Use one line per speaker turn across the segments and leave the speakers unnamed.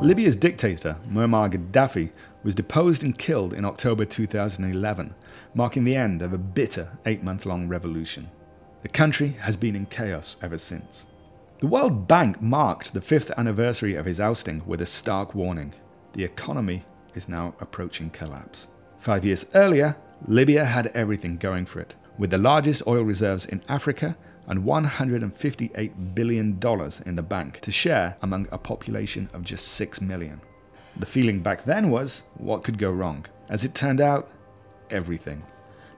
Libya's dictator, Muammar Gaddafi, was deposed and killed in October 2011, marking the end of a bitter 8-month-long revolution. The country has been in chaos ever since. The World Bank marked the 5th anniversary of his ousting with a stark warning. The economy is now approaching collapse. 5 years earlier, Libya had everything going for it, with the largest oil reserves in Africa and $158 billion in the bank to share among a population of just 6 million. The feeling back then was, what could go wrong? As it turned out, everything.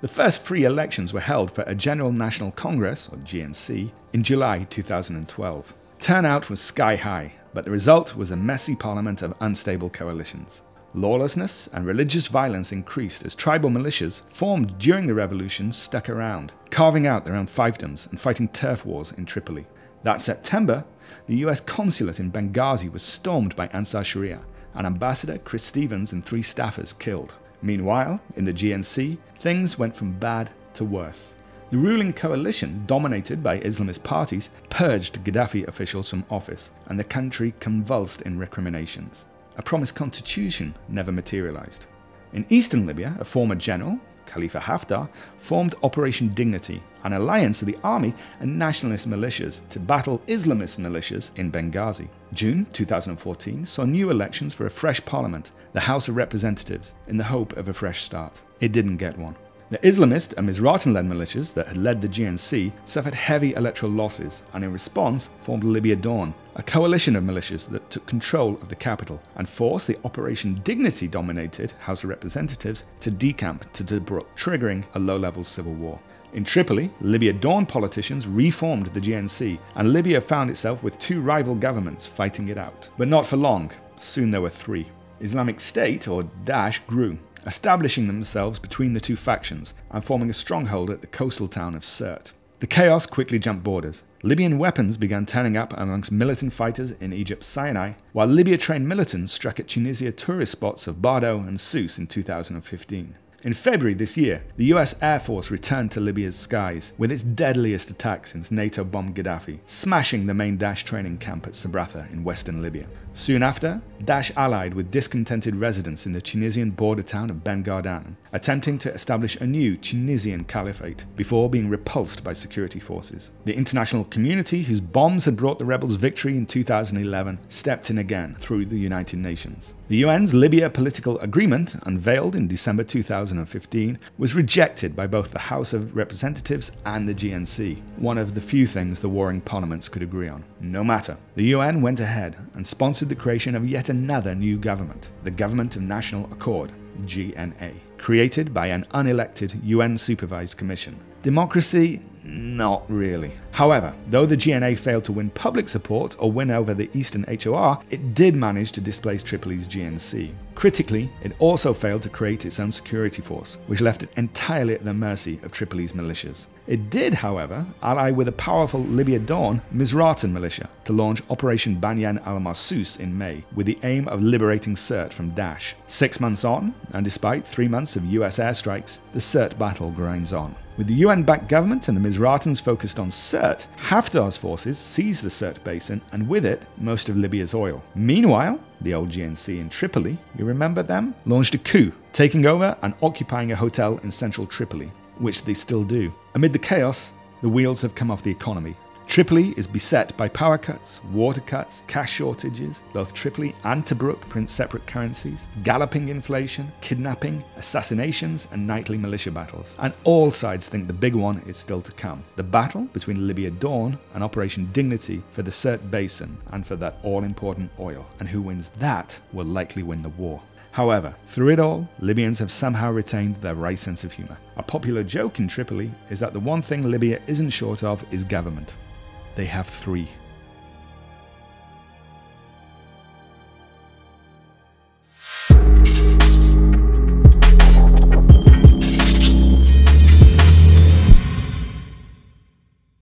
The first free elections were held for a General National Congress, or GNC, in July 2012. Turnout was sky high, but the result was a messy parliament of unstable coalitions. Lawlessness and religious violence increased as tribal militias formed during the revolution stuck around, carving out their own fiefdoms and fighting turf wars in Tripoli. That September, the US consulate in Benghazi was stormed by Ansar Sharia, and Ambassador Chris Stevens and 3 staffers killed. Meanwhile, in the GNC, things went from bad to worse. The ruling coalition, dominated by Islamist parties, purged Gaddafi officials from office, and the country convulsed in recriminations. A promised constitution never materialized. In eastern Libya, a former general, Khalifa Haftar, formed Operation Dignity, an alliance of the army and nationalist militias to battle Islamist militias in Benghazi. June 2014 saw new elections for a fresh parliament, the House of Representatives, in the hope of a fresh start. It didn't get one. The Islamist and Misratan-led militias that had led the GNC suffered heavy electoral losses and in response formed Libya Dawn, a coalition of militias that took control of the capital and forced the Operation Dignity-dominated House of Representatives to decamp to Tobruk, triggering a low-level civil war. In Tripoli, Libya Dawn politicians reformed the GNC, and Libya found itself with 2 rival governments fighting it out. But not for long. Soon there were 3. Islamic State, or Daesh, grew, establishing themselves between the 2 factions and forming a stronghold at the coastal town of Sirte. The chaos quickly jumped borders. Libyan weapons began turning up amongst militant fighters in Egypt's Sinai, while Libya-trained militants struck at Tunisia tourist spots of Bardo and Sousse in 2015. In February this year, the US Air Force returned to Libya's skies with its deadliest attack since NATO bombed Gaddafi, smashing the main Daesh training camp at Sabratha in western Libya. Soon after, Daesh allied with discontented residents in the Tunisian border town of Ben Gardan, attempting to establish a new Tunisian caliphate before being repulsed by security forces. The international community, whose bombs had brought the rebels victory in 2011, stepped in again through the United Nations. The UN's Libya Political Agreement, unveiled in December 2015, was rejected by both the House of Representatives and the GNC, one of the few things the warring parliaments could agree on. No matter, the UN went ahead and sponsored the creation of yet another new government, the Government of National Accord, GNA, created by an unelected UN-supervised commission. Democracy? Not really. However, though the GNA failed to win public support or win over the Eastern HOR, it did manage to displace Tripoli's GNC. Critically, it also failed to create its own security force, which left it entirely at the mercy of Tripoli's militias. It did, however, ally with a powerful Libya Dawn Misratan militia to launch Operation Banyan al-Marsus in May, with the aim of liberating Sirte from Daesh. 6 months on, and despite 3 months of US airstrikes, the Sirte battle grinds on. With the UN-backed government and the Misratans focused on Sirte, Haftar's forces seized the Sirte basin and with it, most of Libya's oil. Meanwhile, the old GNC in Tripoli, you remember them, launched a coup, taking over and occupying a hotel in central Tripoli, which they still do. Amid the chaos, the wheels have come off the economy. Tripoli is beset by power cuts, water cuts, cash shortages. Both Tripoli and Tobruk print separate currencies, galloping inflation, kidnapping, assassinations, and nightly militia battles. And all sides think the big one is still to come. The battle between Libya Dawn and Operation Dignity for the Sirte Basin and for that all-important oil. And who wins that will likely win the war. However, through it all, Libyans have somehow retained their right sense of humour. A popular joke in Tripoli is that the one thing Libya isn't short of is government. They have 3.